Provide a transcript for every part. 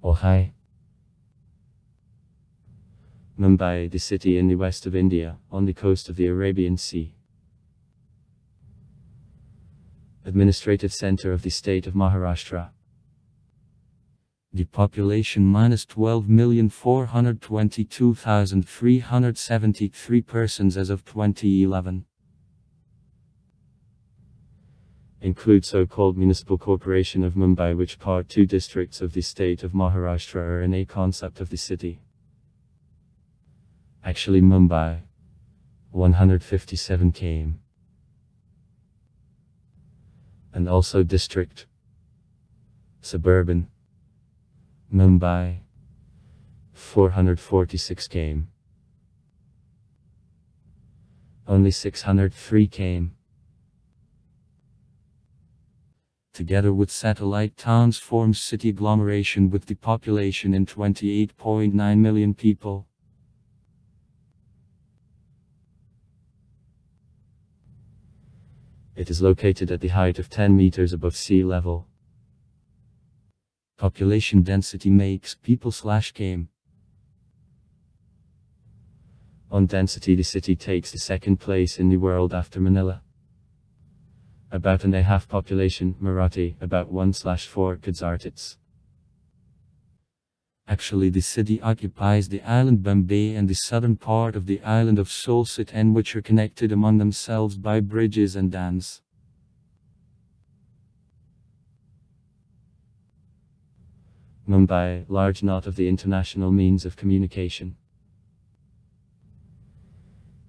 Oh hi. Mumbai, the city in the west of India, on the coast of the Arabian Sea. Administrative center of the state of Maharashtra. The population minus 12,422,373 persons as of 2011. Include so-called Municipal Corporation of Mumbai, which part 2 districts of the state of Maharashtra are in a concept of the city. Actually Mumbai, 157 km. And also district. Suburban. Mumbai, 446 km. Only 603 km. Together with satellite towns forms city agglomeration with the population in 28.9 million people. It is located at the height of 10 meters above sea level. Population density makes people/km. On density, the city takes the second place in the world after Manila. About and a half population, Marathi, about 1/4 Kazartits. Actually the city occupies the island Bombay and the southern part of the island of Solsit, and which are connected among themselves by bridges and dams. Mumbai, large knot of the international means of communication.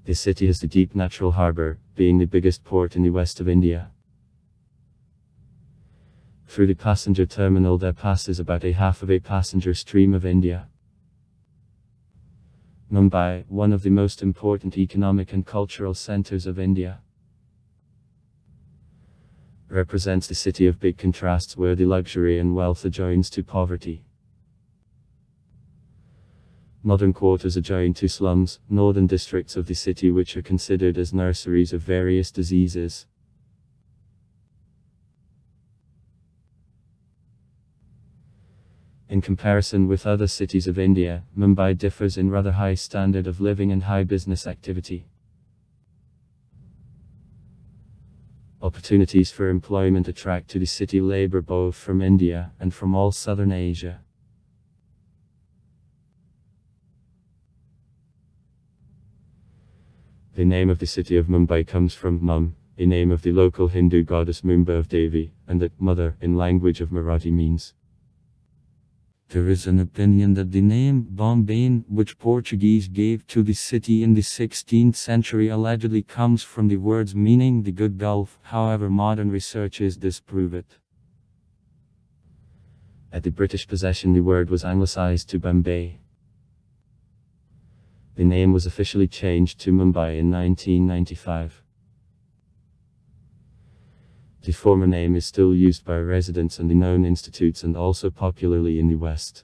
The city has the deep natural harbour, being the biggest port in the west of India. Through the passenger terminal there passes about a half of a passenger stream of India. Mumbai, one of the most important economic and cultural centres of India, represents the city of big contrasts where the luxury and wealth adjoins to poverty. Modern quarters adjoin to slums, northern districts of the city which are considered as nurseries of various diseases. In comparison with other cities of India, Mumbai differs in rather high standard of living and high business activity. Opportunities for employment attract to the city labor both from India and from all southern Asia. The name of the city of Mumbai comes from Mum, a name of the local Hindu goddess Mumbai of Devi, and that mother in language of Marathi means. There is an opinion that the name Bombay, which Portuguese gave to the city in the 16th century, allegedly comes from the words meaning the good Gulf. However, modern researches disprove it. At the British possession, the word was anglicized to Bombay. The name was officially changed to Mumbai in 1995. The former name is still used by residents and the known institutes, and also popularly in the West.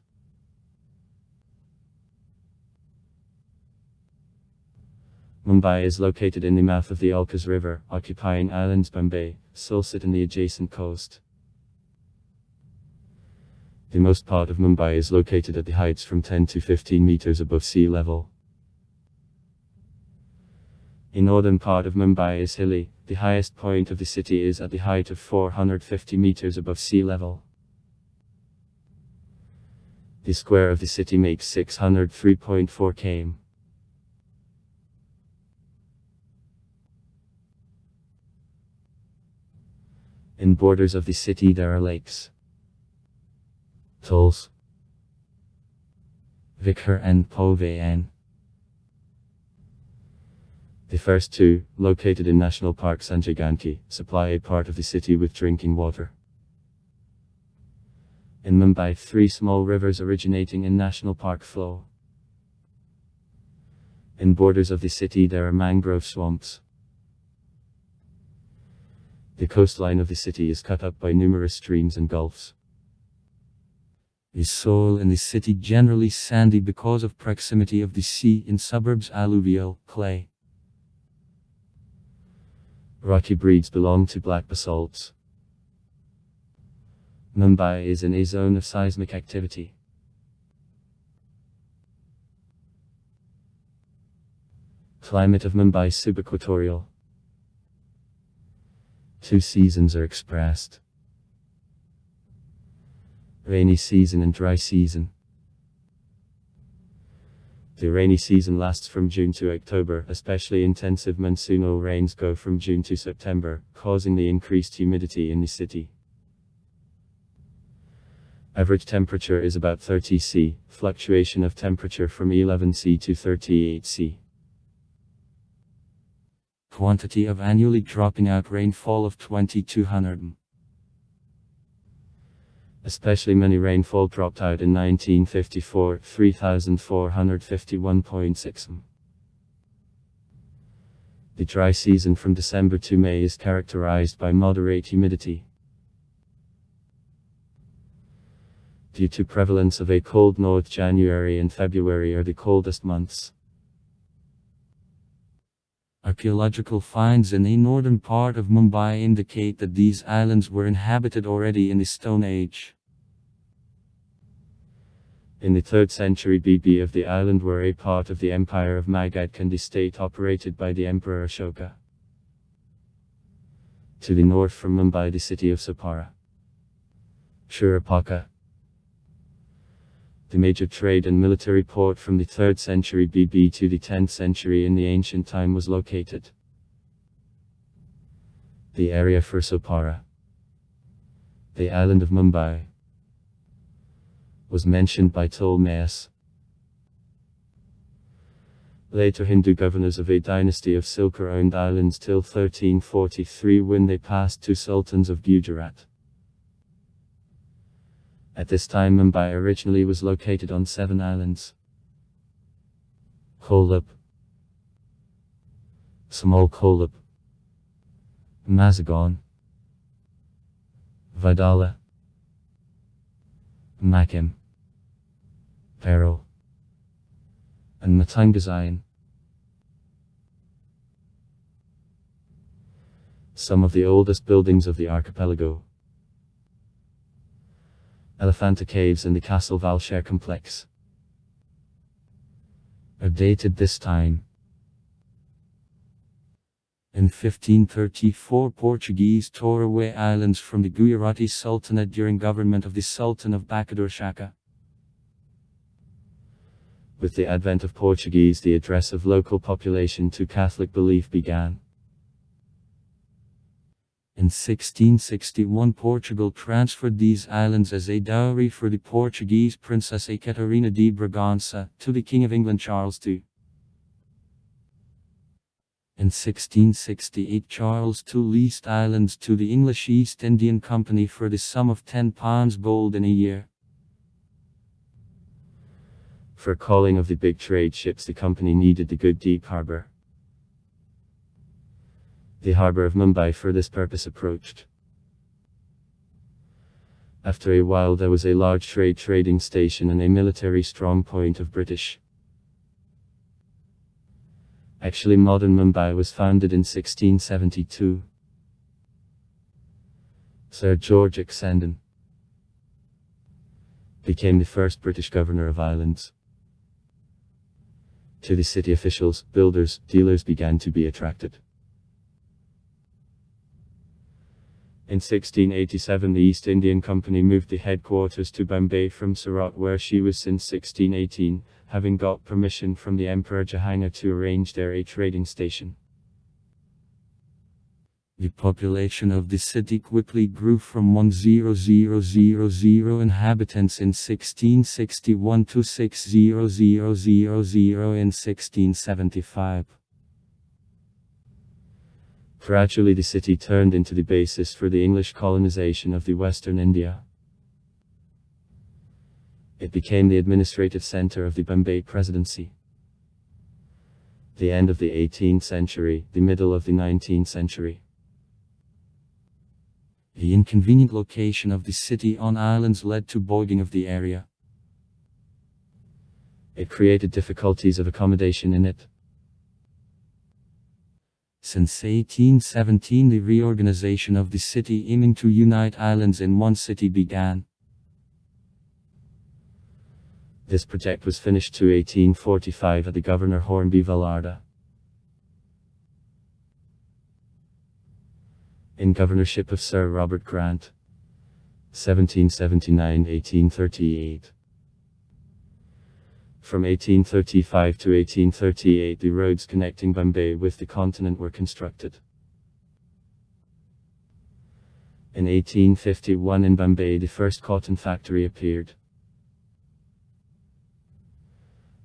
Mumbai is located in the mouth of the Alkas River, occupying islands Bombay, Solsit and the adjacent coast. The most part of Mumbai is located at the heights from 10 to 15 meters above sea level. The northern part of Mumbai is hilly. The highest point of the city is at the height of 450 meters above sea level. The square of the city makes 603.4 km. In borders of the city there are lakes, Tulse, Vikhar and Povayan. The first two, located in National Park Sanjay Gandhi, supply a part of the city with drinking water. In Mumbai, 3 small rivers originating in National Park flow. In borders of the city there are mangrove swamps. The coastline of the city is cut up by numerous streams and gulfs. The soil in the city generally sandy because of proximity of the sea. In suburbs alluvial, clay. Rocky breeds belong to black basalts. Mumbai is in a zone of seismic activity. Climate of Mumbai subequatorial. Two seasons are expressed: rainy season and dry season. The rainy season lasts from June to October. Especially intensive monsoonal rains go from June to September, causing the increased humidity in the city. Average temperature is about 30 C, fluctuation of temperature from 11 C to 38 C. Quantity of annually dropping out rainfall of 2200 m. Especially many rainfall dropped out in 1954, 3451.6 m. The dry season from December to May is characterized by moderate humidity. Due to prevalence of a cold north, January and February are the coldest months. Archaeological finds in the northern part of Mumbai indicate that these islands were inhabited already in the Stone Age. In the 3rd century BB of the island were a part of the Empire of Magadh and the state operated by the Emperor Ashoka. To the north from Mumbai, the city of Sapara, Shurapaka. The major trade and military port from the 3rd century BB to the 10th century in the ancient time was located. The area for Sapara, the island of Mumbai, was mentioned by Ptolemaios. Later Hindu governors of a dynasty of Silkar owned islands till 1343 when they passed to sultans of Gujarat. At this time Mumbai originally was located on 7 islands: Kolab, Small Kolab, Mazagon, Vidala, Makim, Peril, and Matangazayan. Some of the oldest buildings of the archipelago: Elephanta Caves and the Castle Valshare complex, are dated this time. In 1534 Portuguese tore away islands from the Gujarati Sultanate during government of the Sultan of Bahadur Shaka. With the advent of Portuguese, the address of local population to Catholic belief began. In 1661 Portugal transferred these islands as a dowry for the Portuguese Princess Ekaterina de Bragança to the King of England Charles II. In 1668 Charles II leased islands to the English East Indian Company for the sum of £10 gold in a year. For calling of the big trade ships the company needed the good deep harbour. The harbour of Mumbai for this purpose approached. After a while there was a large trading station and a military strong point of British. Actually modern Mumbai was founded in 1672. Sir George Oxenden became the first British governor of islands. To the city officials, builders, dealers began to be attracted. In 1687 the East Indian Company moved the headquarters to Bombay from Surat where she was since 1618, having got permission from the Emperor Jahangir to arrange there a trading station. The population of the city quickly grew from 1,000 inhabitants in 1661 to 6,000 in 1675. Gradually the city turned into the basis for the English colonization of the Western India. It became the administrative center of the Bombay Presidency. The end of the 18th century, the middle of the 19th century. The inconvenient location of the city on islands led to boarding of the area. It created difficulties of accommodation in it. Since 1817 the reorganization of the city aiming to unite islands in one city began. This project was finished to 1845 at the Governor Hornby Velarda. in governorship of Sir Robert Grant, 1779–1838. From 1835 to 1838 the roads connecting Bombay with the continent were constructed. In 1851 in Bombay the first cotton factory appeared.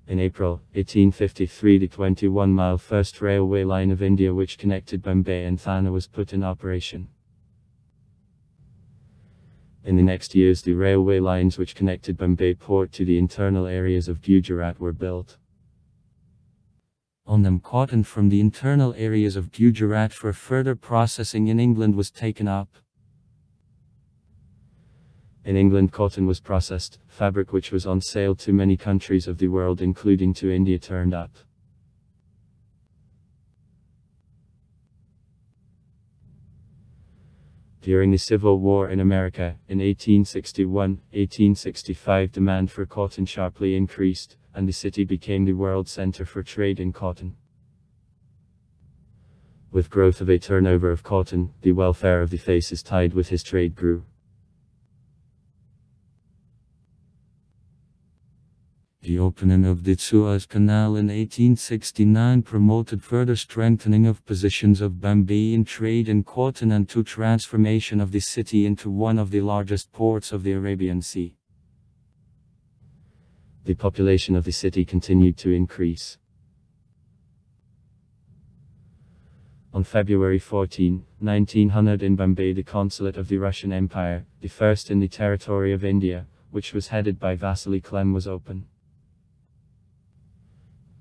In April 1853 the 21-mile first railway line of India which connected Bombay and Thane was put in operation. In the next years the railway lines which connected Bombay port to the internal areas of Gujarat were built. On them cotton from the internal areas of Gujarat for further processing in England was taken up. In England cotton was processed, fabric which was on sale to many countries of the world including to India turned up. During the Civil War in America, in 1861–1865 demand for cotton sharply increased, and the city became the world center for trade in cotton. With growth of a turnover of cotton, the welfare of the faces tied with his trade grew. The opening of the Suez Canal in 1869 promoted further strengthening of positions of Bombay in trade in cotton and to transformation of the city into one of the largest ports of the Arabian Sea. The population of the city continued to increase. On February 14, 1900 in Bombay the consulate of the Russian Empire, the first in the territory of India, which was headed by Vasily Klem was open.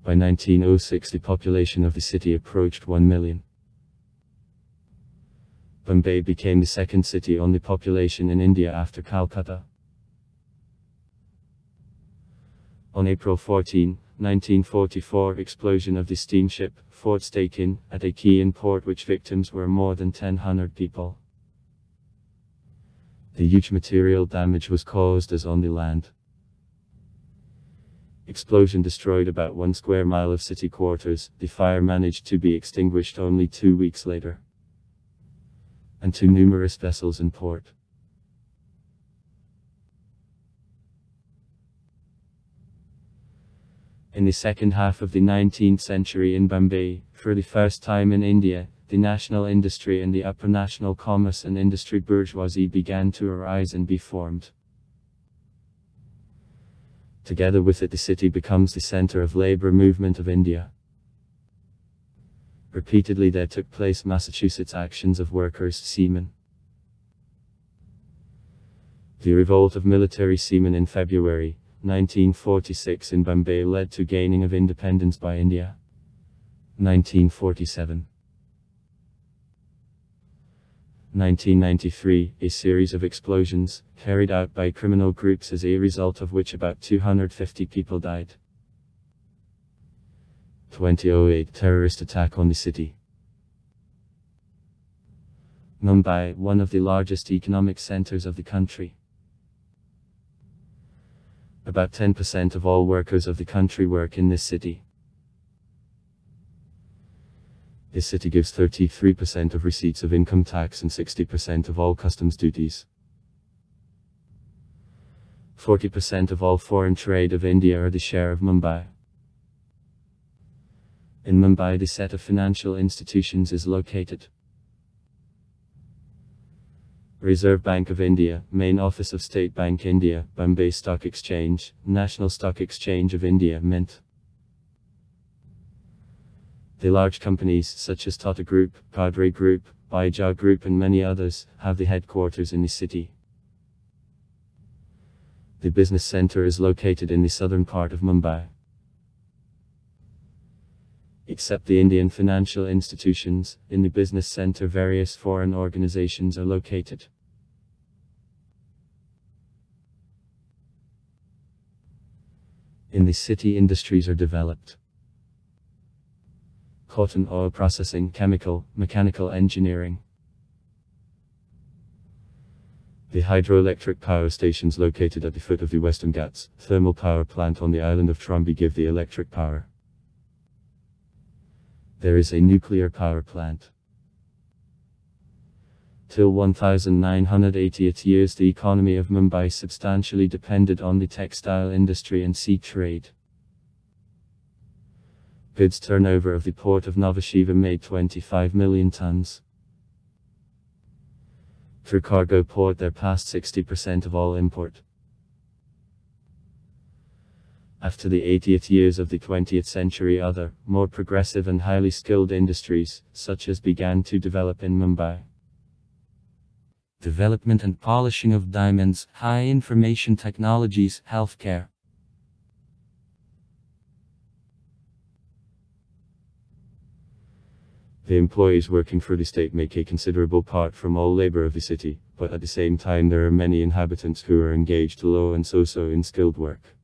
By 1906 the population of the city approached 1 million. Bombay became the second city on the population in India after Calcutta. On April 14, 1944 explosion of the steamship, Fort Stakin, at a Chian port which victims were more than 1,000 people. The huge material damage was caused as on the land. Explosion destroyed about 1 square mile of city quarters. The fire managed to be extinguished only 2 weeks later. And to numerous vessels in port. In the second half of the 19th century in Bombay, for the first time in India, the national industry and the upper national commerce and industry bourgeoisie began to arise and be formed. Together with it the city becomes the center of labor movement of India. Repeatedly there took place Massachusetts actions of workers, seamen. The revolt of military seamen in February 1946 in Bombay led to gaining of independence by India. 1947. 1993, a series of explosions, carried out by criminal groups as a result of which about 250 people died. 2008, terrorist attack on the city. Mumbai, one of the largest economic centers of the country. About 10% of all workers of the country work in this city. This city gives 33% of receipts of income tax and 60% of all customs duties. 40% of all foreign trade of India are the share of Mumbai. In Mumbai the set of financial institutions is located. Reserve Bank of India, Main Office of State Bank India, Bombay Stock Exchange, National Stock Exchange of India, Mint. The large companies such as Tata Group, Cadre Group, Baija Group and many others have the headquarters in the city. The business center is located in the southern part of Mumbai. Except the Indian financial institutions, in the business center various foreign organizations are located. In the city industries are developed. Cotton, oil processing, chemical, mechanical engineering. The hydroelectric power stations located at the foot of the Western Ghats, thermal power plant on the island of Trombi give the electric power. There is a nuclear power plant. Till 1980 years the economy of Mumbai substantially depended on the textile industry and sea trade. Goods turnover of the port of Nhava Sheva made 25 million tons. Through cargo port there passed 60% of all import. After the 80th years of the 20th century other, more progressive and highly skilled industries, such as began to develop in Mumbai. Development and polishing of diamonds, high information technologies, healthcare. The employees working for the state make a considerable part from all labor of the city, but at the same time there are many inhabitants who are engaged low and so in skilled work.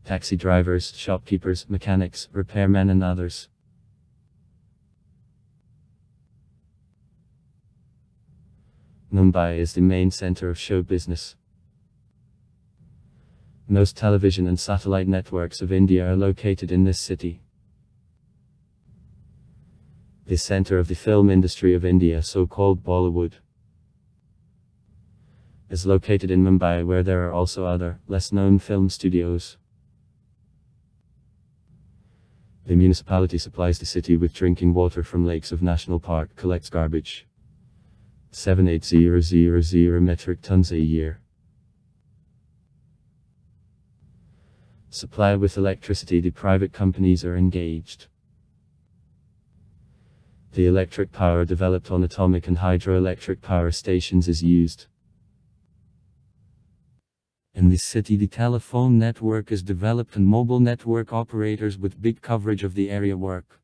Taxi drivers, shopkeepers, mechanics, repairmen and others. Mumbai is the main center of show business. Most television and satellite networks of India are located in this city. The center of the film industry of India, so-called Bollywood, is located in Mumbai, where there are also other, less-known film studios. The municipality supplies the city with drinking water from lakes of National Park, collects garbage. 78,000 metric tons a year. Supply with electricity, the private companies are engaged. The electric power developed on atomic and hydroelectric power stations is used. In the city the telephone network is developed and mobile network operators with big coverage of the area work.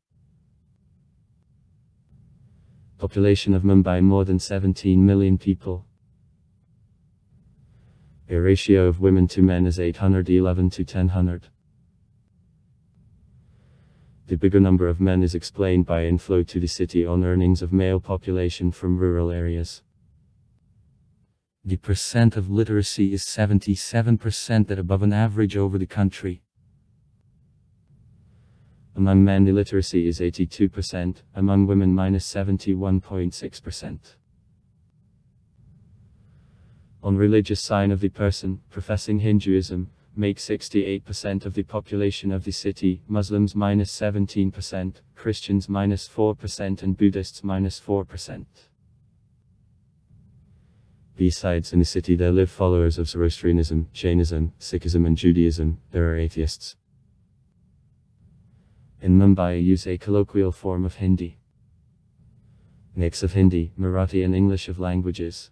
Population of Mumbai more than 17 million people. A ratio of women to men is 811 to 1000. The bigger number of men is explained by inflow to the city on earnings of male population from rural areas. The percent of literacy is 77%, that above an average over the country. Among men the literacy is 82%, among women -71.6%. On religious sign of the person, professing Hinduism, make 68% of the population of the city, Muslims -17%, Christians -4% and Buddhists -4%. Besides, in the city there live followers of Zoroastrianism, Jainism, Sikhism and Judaism. There are atheists. In Mumbai use a colloquial form of Hindi. Mix of Hindi, Marathi and English of languages.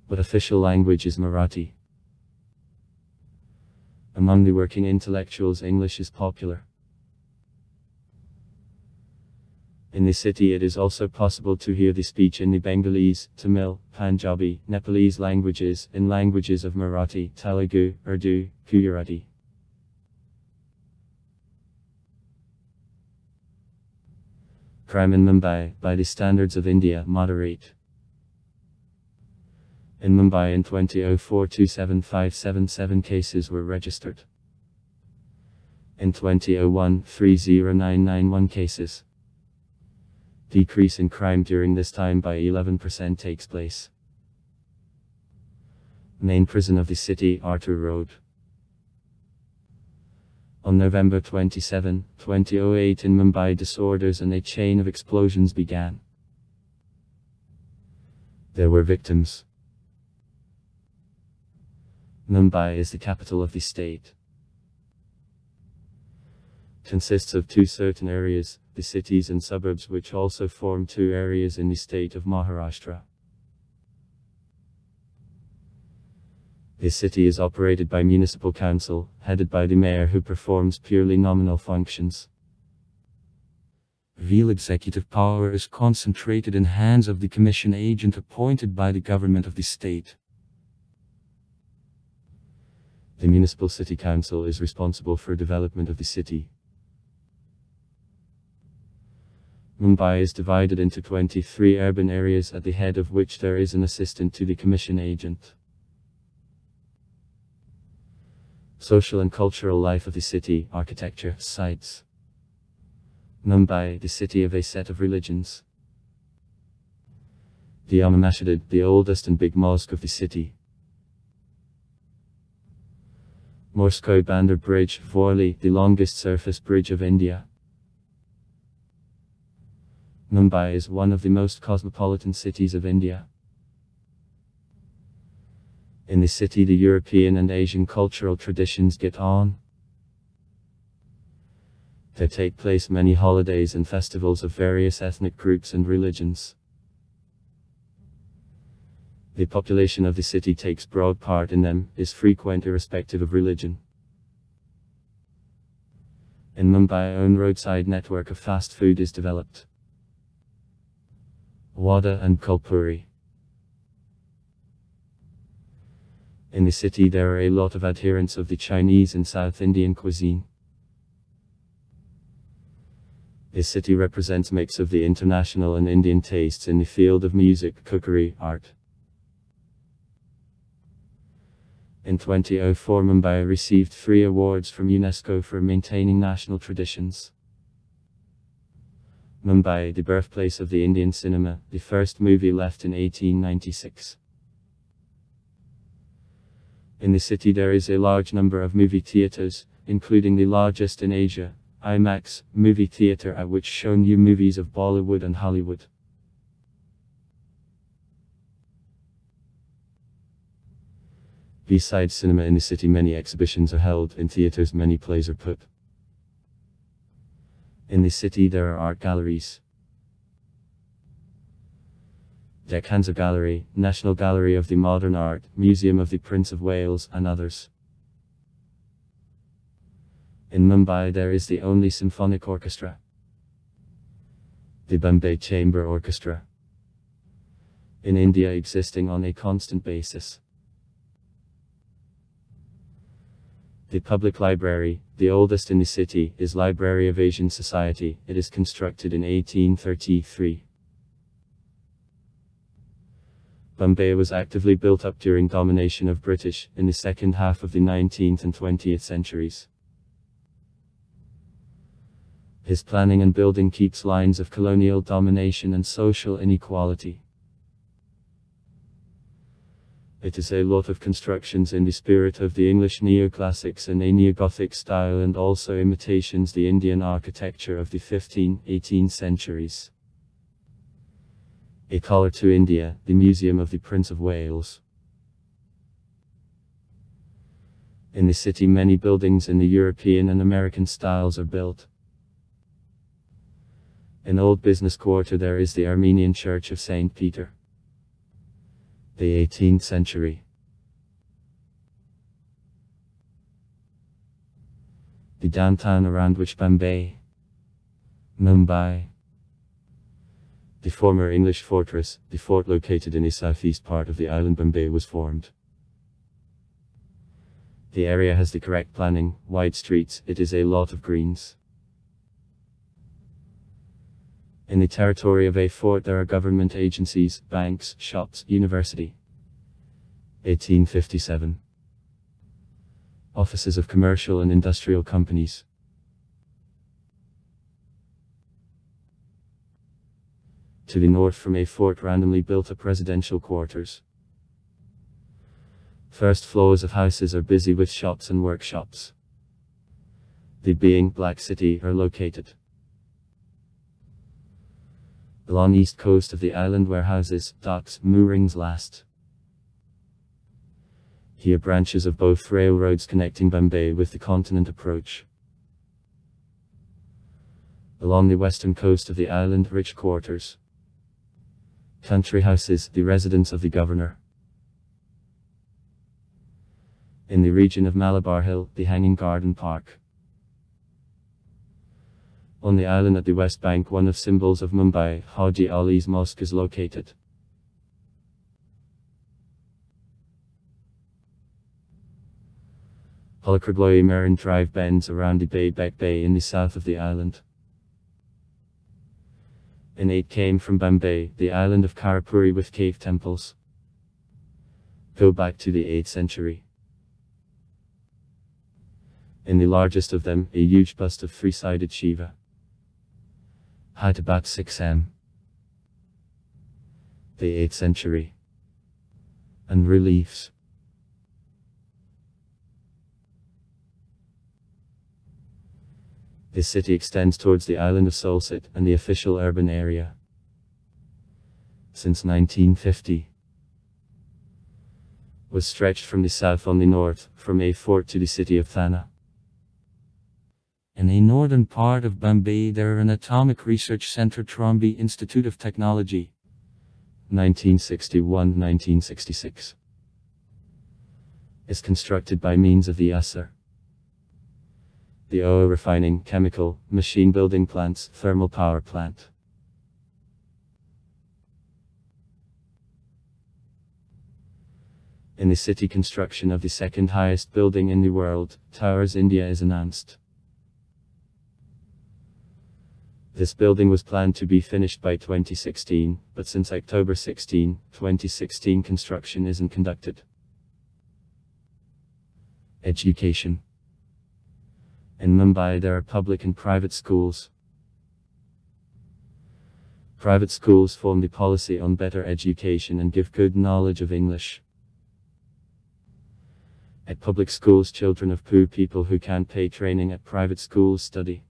But official language is Marathi. Among the working intellectuals English is popular. In the city it is also possible to hear the speech in the Bengalese, Tamil, Punjabi, Nepalese languages, in languages of Marathi, Telugu, Urdu, Gujarati. Crime in Mumbai, by the standards of India, moderate. In Mumbai in 2004 27577 cases were registered. In 2001 30991 cases. Decrease in crime during this time by 11% takes place. Main prison of the city, Arthur Road. On November 27, 2008 in Mumbai disorders and a chain of explosions began. There were victims. Mumbai is the capital of the state. Consists of two certain areas, the cities and suburbs, which also form two areas in the state of Maharashtra. The city is operated by municipal council, headed by the mayor, who performs purely nominal functions. Real executive power is concentrated in hands of the commission agent appointed by the government of the state. The municipal city council is responsible for development of the city. Mumbai is divided into 23 urban areas, at the head of which there is an assistant to the commission agent. Social and cultural life of the city, architecture, sites. Mumbai, the city of a set of religions. The Jama Masjid, the oldest and big mosque of the city. Morskoi Bandar Bridge, Worli, the longest surface bridge of India. Mumbai is one of the most cosmopolitan cities of India. In the city, the European and Asian cultural traditions get on. There take place many holidays and festivals of various ethnic groups and religions. The population of the city takes broad part in them, is frequent irrespective of religion. In Mumbai, own roadside network of fast food is developed. Vada and Kulpuri. In the city there are a lot of adherents of the Chinese and South Indian cuisine. The city represents mix of the international and Indian tastes in the field of music, cookery, art. In 2004, Mumbai received 3 awards from UNESCO for maintaining national traditions. Mumbai, the birthplace of the Indian cinema, the first movie left in 1896. In the city there is a large number of movie theatres, including the largest in Asia, IMAX, movie theatre at which show new movies of Bollywood and Hollywood. Besides cinema in the city, many exhibitions are held, in theatres many plays are put. In the city there are art galleries. Dekhansa Gallery, National Gallery of the Modern Art, Museum of the Prince of Wales, and others. In Mumbai there is the only symphonic orchestra, the Bombay Chamber Orchestra, in India, existing on a constant basis. The public library, the oldest in the city, is Library of Asian Society. It is constructed in 1833. Bombay was actively built up during domination of British, in the second half of the 19th and 20th centuries. His planning and building keeps lines of colonial domination and social inequality. It is a lot of constructions in the spirit of the English neoclassics and a neo-Gothic style, and also imitations the Indian architecture of the 15th, 18th centuries. A caller to India, the Museum of the Prince of Wales. In the city many buildings in the European and American styles are built. In Old Business Quarter there is the Armenian Church of St. Peter. The 18th century. The downtown around which Bombay, Mumbai, the former English fortress, the fort located in the southeast part of the island Bombay, was formed. The area has the correct planning, wide streets, it is a lot of greens. In the territory of a fort there are government agencies, banks, shops, university. 1857. Offices of commercial and industrial companies. To the north from a fort randomly built up residential quarters. First floors of houses are busy with shops and workshops. The being Black City are located. Along east coast of the island warehouses, docks, moorings last. Here branches of both railroads connecting Bombay with the continent approach. Along the western coast of the island, rich quarters. Country houses, the residence of the governor. In the region of Malabar Hill, the Hanging Garden Park. On the island at the west bank, one of symbols of Mumbai, Haji Ali's Mosque, is located. Halakragloy Marine Drive bends around the Bay Bek Bay in the south of the island. In 8 came from Bombay, the island of Karapuri with cave temples. Go back to the 8th century. In the largest of them, a huge bust of 3-sided Shiva. Height about 6 m. the 8th century, and reliefs. The city extends towards the island of Solsit and the official urban area. Since 1950, was stretched from the south on the north, from a fort to the city of Thana. In the northern part of Mumbai there are an atomic research center, Mumbai Institute of Technology, 1961-1966. Is constructed by means of the USR. The oil refining, chemical, machine building plants, thermal power plant. In the city, construction of the second highest building in the world, Towers India, is announced. This building was planned to be finished by 2016, but since October 16, 2016 construction isn't conducted. Education. In Mumbai there are public and private schools. Private schools form the policy on better education and give good knowledge of English. At public schools, children of poor people who can't pay training at private schools study.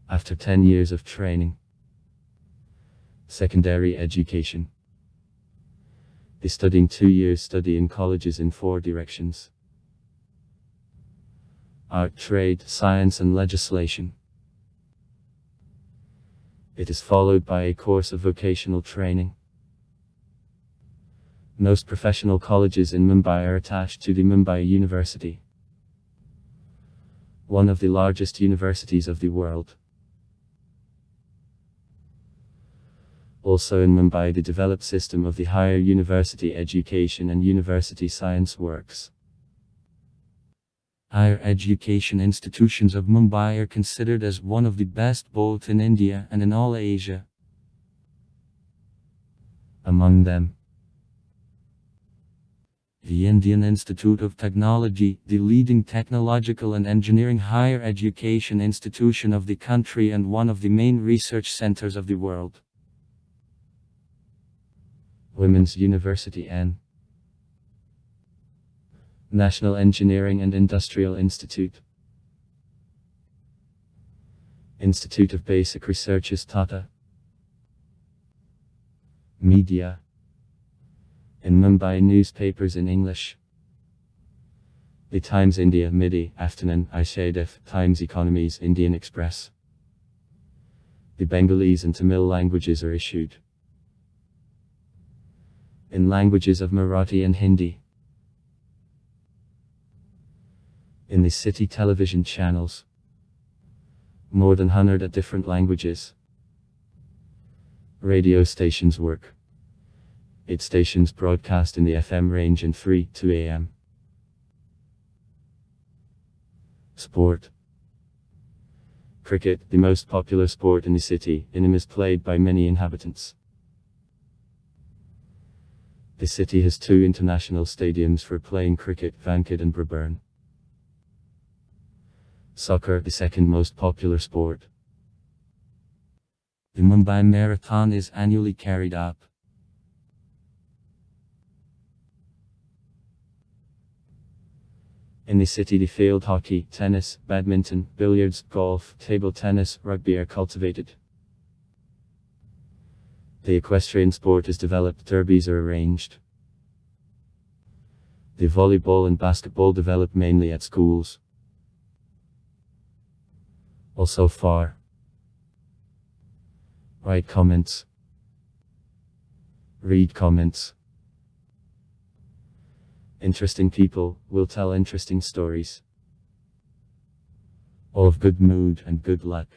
After 10 years of training. Secondary education. They studying 2 years study in colleges in 4 directions: art, trade, science and legislation. It is followed by a course of vocational training. Most professional colleges in Mumbai are attached to the Mumbai University, one of the largest universities of the world. Also in Mumbai, the developed system of the higher university education and university science works. Higher education institutions of Mumbai are considered as one of the best both in India and in all Asia. Among them, the Indian Institute of Technology, the leading technological and engineering higher education institution of the country and one of the main research centers of the world. Women's University N. National Engineering and Industrial Institute. Institute of Basic Researches Tata. Media. In Mumbai, newspapers in English. The Times India, Midi, Afternoon, Ishadef, Times Economies, Indian Express. The Bengalese and Tamil languages are issued. In languages of Marathi and Hindi. In the city television channels, more than 100 different languages. Radio stations work. 8 stations broadcast in the FM range in 3 to AM. Sport. Cricket, the most popular sport in the city, is played by many inhabitants. The city has 2 international stadiums for playing cricket, Vankad and Brabourne. Soccer, the second most popular sport. The Mumbai Marathon is annually carried out. In the city, the field hockey, tennis, badminton, billiards, golf, table tennis, rugby are cultivated. The equestrian sport is developed, derbies are arranged. The volleyball and basketball develop mainly at schools. Also far. Write comments. Read comments. Interesting people will tell interesting stories. All of good mood and good luck.